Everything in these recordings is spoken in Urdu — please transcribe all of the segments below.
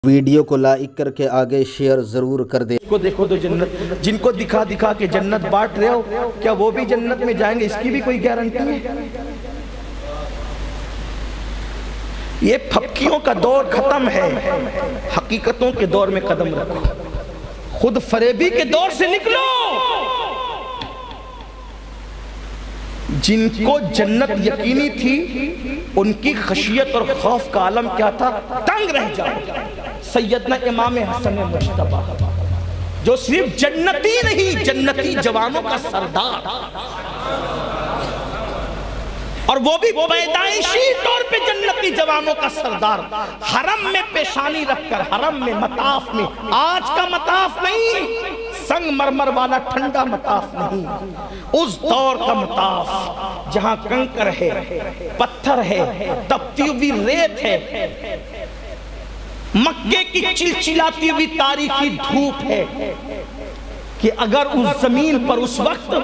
ویڈیو کو لائک کر کے آگے شیئر ضرور کر دیں۔ کو دیکھو تو جنت، جن کو دکھا دکھا کے جنت بانٹ رہے ہو، کیا وہ بھی جنت میں جائیں گے؟ اس کی بھی کوئی گارنٹی ہے؟ یہ پھپکیوں کا دور ختم ہے، حقیقتوں کے دور میں قدم رکھو، خود فریبی کے دور سے نکلو۔ جن کو جنت یقینی تھی ان کی خشیت اور خوف کا عالم کیا تھا؟ تنگ رہ جاؤ۔ سیدنا امام حسن مجتبیٰ جو صرف جنتی نہیں، جنتی جوانوں کا سردار، اور وہ بھی پیدائشی طور پہ جنتی جوانوں کا سردار، حرم میں پیشانی رکھ کر، حرم میں مطاف میں، آج کا مطاف نہیں، سنگ مرمر والا ٹھنڈا مطاف نہیں، اس دور کا مطاف جہاں کنکر ہے، پتھر ہے، تپتی ہوئی ریت ہے، مکے کی چلچلاتی ہوئی تاریخی دھوپ ہے، کہ اگر اس زمین پر اس وقت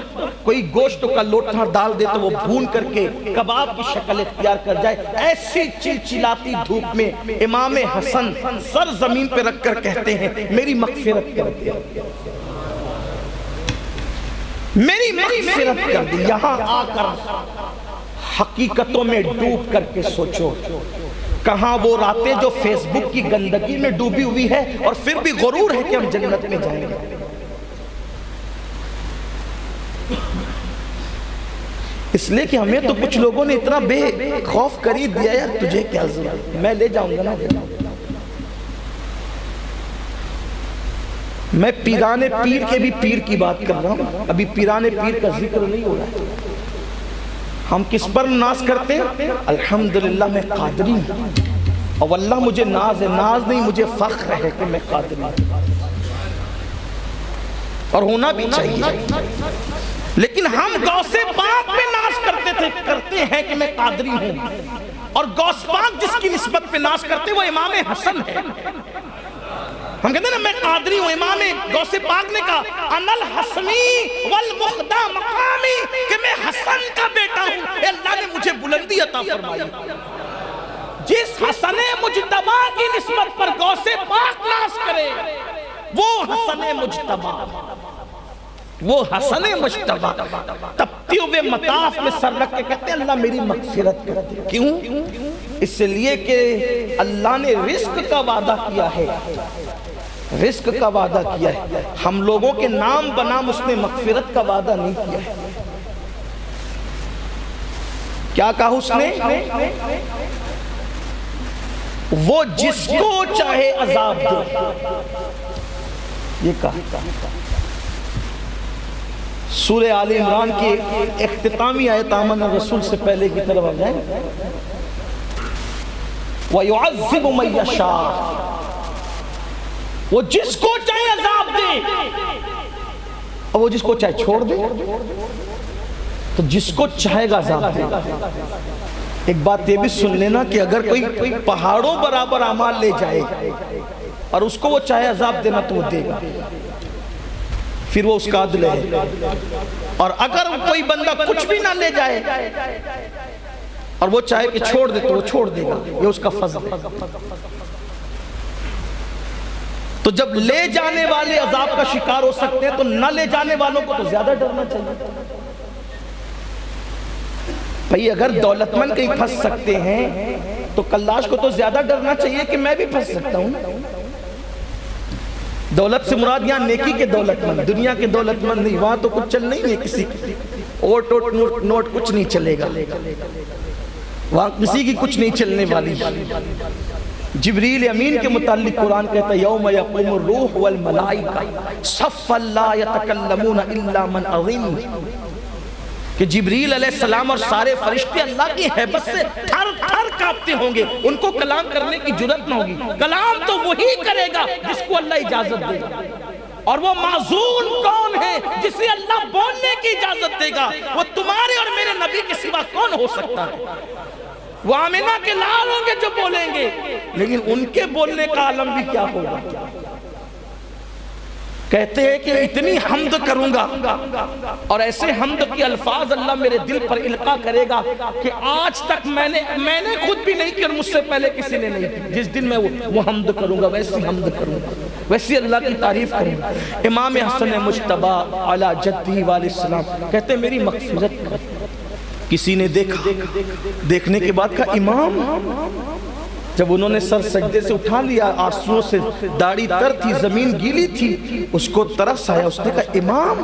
کوئی گوشت کا لوٹا ڈال دے تو وہ بھون کر کے کباب کی شکل اختیار کر جائے، ایسی چلچلاتی دھوپ میں امام حسن سر زمین پہ رکھ کر کہتے ہیں میری مغفرت کر دے، میری مغفرت کر دے۔ یہاں آ کر حقیقتوں میں ڈوب کر کے سوچو، کہاں وہ راتیں جو فیس بک کی گندگی میں ڈوبی ہوئی ہے اور پھر بھی غرور ہے کہ ہم جنت میں جائیں گے۔ اس لیے کہ ہمیں تو کچھ لوگوں نے اتنا بے خوف کر ہی دیا، یار تجھے کیا ضرورت، میں لے جاؤں گا نا۔ میں پیران پیر کے بھی پیر کی بات کر رہا ہوں، ابھی پیران پیر کا ذکر نہیں ہو رہا ہے۔ ہم کس پر ناز کرتے ہیں؟ الحمدللہ میں قادری ہوں، اور واللہ مجھے ناز ہے، ناز نہیں مجھے فخر ہے کہ میں قادری ہوں، اور ہونا بھی چاہیے۔ لیکن ہم غوث پاک پہ ناز کرتے ہیں کہ میں قادری ہوں، اور غوث پاک جس کی نسبت پہ ناز کرتے وہ امام حسن ہے۔ ہم کہتے ہیں نا میں قادری ہوں، امام غوث پاک نے کہا انا الحسنی والمخدع مقامی، کہ میں حسن کا بیٹا ہوں، اے اللہ نے مجھے بلندی عطا فرمائی۔ جس حسن مجتبیٰ کی نسبت پر غوث پاک ناز کرے وہ حسن مجتبیٰ، وہ حسن مجتبیٰ تپتی ہوئے مطاف میں سر رکھ کے کہتے ہیں اللہ میری مغفرت کر دے۔ کیوں؟ اس لیے کہ اللہ نے رزق کا وعدہ کیا ہے، رزق کا وعدہ کیا ہے، ہم لوگوں کے نام بنام اس نے مغفرت کا وعدہ نہیں کیا ہے۔ کیا کہا اس نے؟ وہ جس کو چاہے عذاب دے، یہ کہا۔ سورہ آل عمران کی اختتامی آیت آمن رسول سے پہلے کی طرف آ جائیں، وَيُعَذِّبُ مَن يَشَاءُ، وہ جس کو چاہے عذاب دے، اور وہ جس کو چاہے چھوڑ دے، تو جس کو چاہے گا عذاب دے۔ ایک بات یہ بھی سن لینا کہ اگر کوئی پہاڑوں برابر اعمال لے جائے اور اس کو وہ چاہے عذاب دینا تو وہ دے گا، پھر وہ اس کا عدل ہے۔ اور اگر کوئی بندہ کچھ بھی نہ لے جائے اور وہ چاہے کہ چھوڑ دے تو وہ چھوڑ دے گا، یہ اس کا فضل ہے۔ تو جب لے جانے والے عذاب کا شکار ہو سکتے ہیں تو نہ لے جانے والوں کو تو زیادہ ڈرنا چاہیے۔ بھئی اگر دولت مند کہیں پھنس سکتے ہیں تو کلاش کو تو زیادہ ڈرنا چاہیے کہ میں بھی پھنس سکتا ہوں۔ دولت سے مراد یہاں نیکی کے دولت مند، دنیا کے دولت مند نہیں، وہاں تو کچھ چل نہیں ہے، کسی اوٹ نوٹ کچھ نہیں چلے گا، وہاں کسی کی کچھ نہیں چلنے والی۔ جبریل امین کے متعلق قرآن کہتا ہے یوم یقوم الروح والملائکہ صفا لا یتکلمون الا من اذن، کہ جبریل علیہ السلام اور سارے فرشتے اللہ کی حیبت سے تھر تھر کانپتے ہوں گے، ان کو کلام کرنے کی جرات نہ ہوگی۔ کلام تو وہی کرے گا جس کو اللہ اجازت دے گا، اور وہ معزول کون ہے جسے اللہ بولنے کی اجازت دے گا؟ وہ تمہارے اور میرے نبی کے سوا کون ہو سکتا ہے؟ وہ آمنہ کے لال ہوں گے جو بولیں گے، لیکن ان کے بولنے کا عالم بھی کیا ہوگا؟ کہتے ہیں کہ اتنی حمد کروں گا اور ایسے حمد کی الفاظ اللہ میرے دل پر القا کرے گا کہ آج تک میں نے خود بھی نہیں کی اور مجھ سے پہلے کسی نے نہیں کی. جس دن میں وہ حمد کروں گا ویسی حمد کروں گا, ویسی اللہ کی تعریف کروں گا. امام حسن مجتبی علی جدی علیہ السلام کہتے ہیں میری مغفرت کر. کسی نے دیکھا, دیکھنے کے بعد کہا امام. جب انہوں نے سر سجدے سے اٹھا لیا, آنسوؤں سے داڑھی تر تھی, زمین گیلی تھی, اس کو ترس آیا. اس نے کہا امام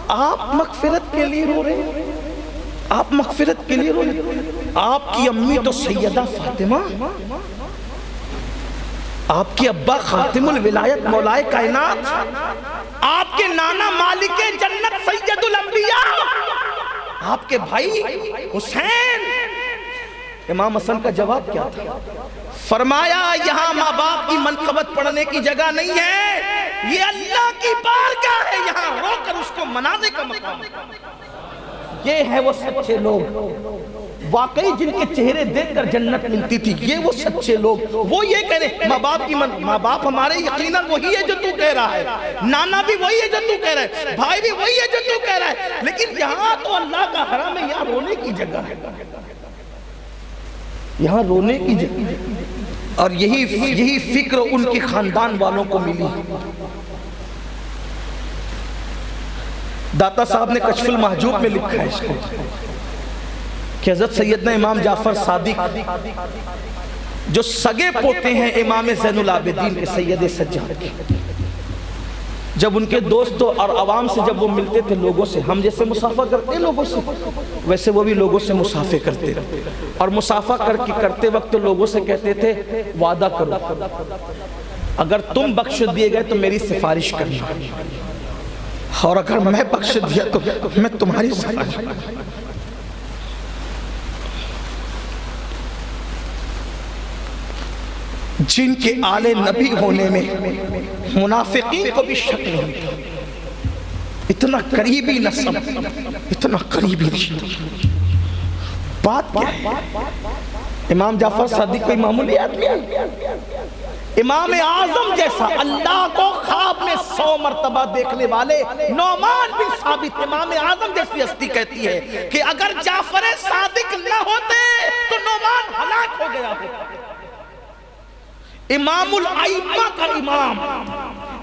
آپ مغفرت کے لیے رو رہے ہیں, آپ مغفرت کے لیے رو رہے ہیں. آپ کی امی تو سیدہ فاطمہ, آپ کی ابا خاتم الولایت مولائے کائنات, آپ کے نانا مالک جنت سید الانبیاء, آپ کے بھائی حسین. امام حسن کا جواب کیا تھا؟ فرمایا یہاں ماں باپ کی منقبت پڑھنے کی جگہ نہیں ہے, یہ اللہ کی بارگاہ ہے, یہاں رو کر اس کو منانے کا مقام. یہ ہے وہ سچے لوگ, واقعی جن کے چہرے دیکھ کر جنت ملتی تھی. یہ وہ سچے لوگ, وہ یہ کہہ رہے ماں باپ کی ماں باپ ہمارے یقیناً وہی ہے جو تو کہہ رہا ہے, نانا بھی وہی ہے جو تو کہہ رہا ہے, بھائی بھی وہی ہے جو تو کہہ رہا ہے, لیکن یہاں تو اللہ کا حرم ہے, یہاں رونے کی جگہ ہے, یہاں رونے کی جگہ. اور یہی فکر ان کے خاندان والوں کو ملی. داتا صاحب نے کشف المحجوب میں لکھا ہے اس کو کہ حضرت سیدنا امام جعفر صادق جو سگے پوتے ہیں امام زین العابدین کے سید سجاد کے, جب ان کے دوستوں اور عوام سے جب وہ ملتے تھے لوگوں سے, ہم جیسے مصافحہ کرتے ہیں لوگوں سے, ویسے وہ بھی لوگوں سے مصافحہ کرتے رہتے, اور مصافحہ کرتے وقت لوگوں سے کہتے تھے وعدہ کرو اگر تم بخش دیے گئے تو میری سفارش کرنا, اور اگر میں بخش دیا تو میں تمہاری سفارش کرنا. جن کے آل نبی ہونے میں منافقین کو بھی شک نہیں تھا. اتنا قریبی نسب, اتنا قریبی رشتہ. بات کیا ہے؟ امام جعفر صادق کوئی معمولی آدمی ہے؟ امام اعظم جیسا اللہ کو خواب میں 100 مرتبہ دیکھنے والے نعمان بن ثابت, امام اعظم جیسی ہستی کہتی ہے کہ اگر جعفر صادق نہ ہوتے تو نعمان ہلاک ہو گیا ہوتا. امام الائمہ کا امام,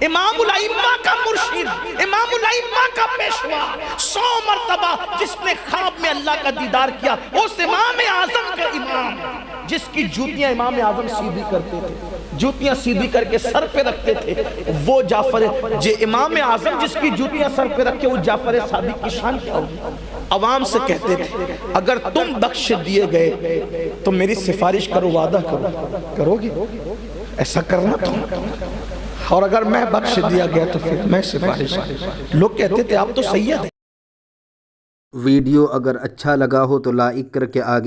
امام الائمہ کا مرشد, امام الائمہ کا پیشوا, 100 مرتبہ جس نے خواب میں اللہ کا دیدار کیا, اس امام اعظم کا امام جس کی جوتیاں امام اعظم سیدھی کرتے تھے, جوتیاں سیدھی کر کے سر پہ رکھتے تھے, وہ جعفر امام اعظم جس کی جوتیاں سر پہ رکھے, وہ جعفر صادق کی شان کیا ہوگی. عوام سے کہتے تھے اگر تم بخش دیے گئے تو میری سفارش کرو, وعدہ کرو, کرو گے ایسا کرنا تھا, اور اگر میں بخش دیا گیا تو پھر میں سفارش. لوگ کہتے تھے آپ تو سید ہیں. ویڈیو اگر اچھا لگا ہو تو لائک کر کے آگے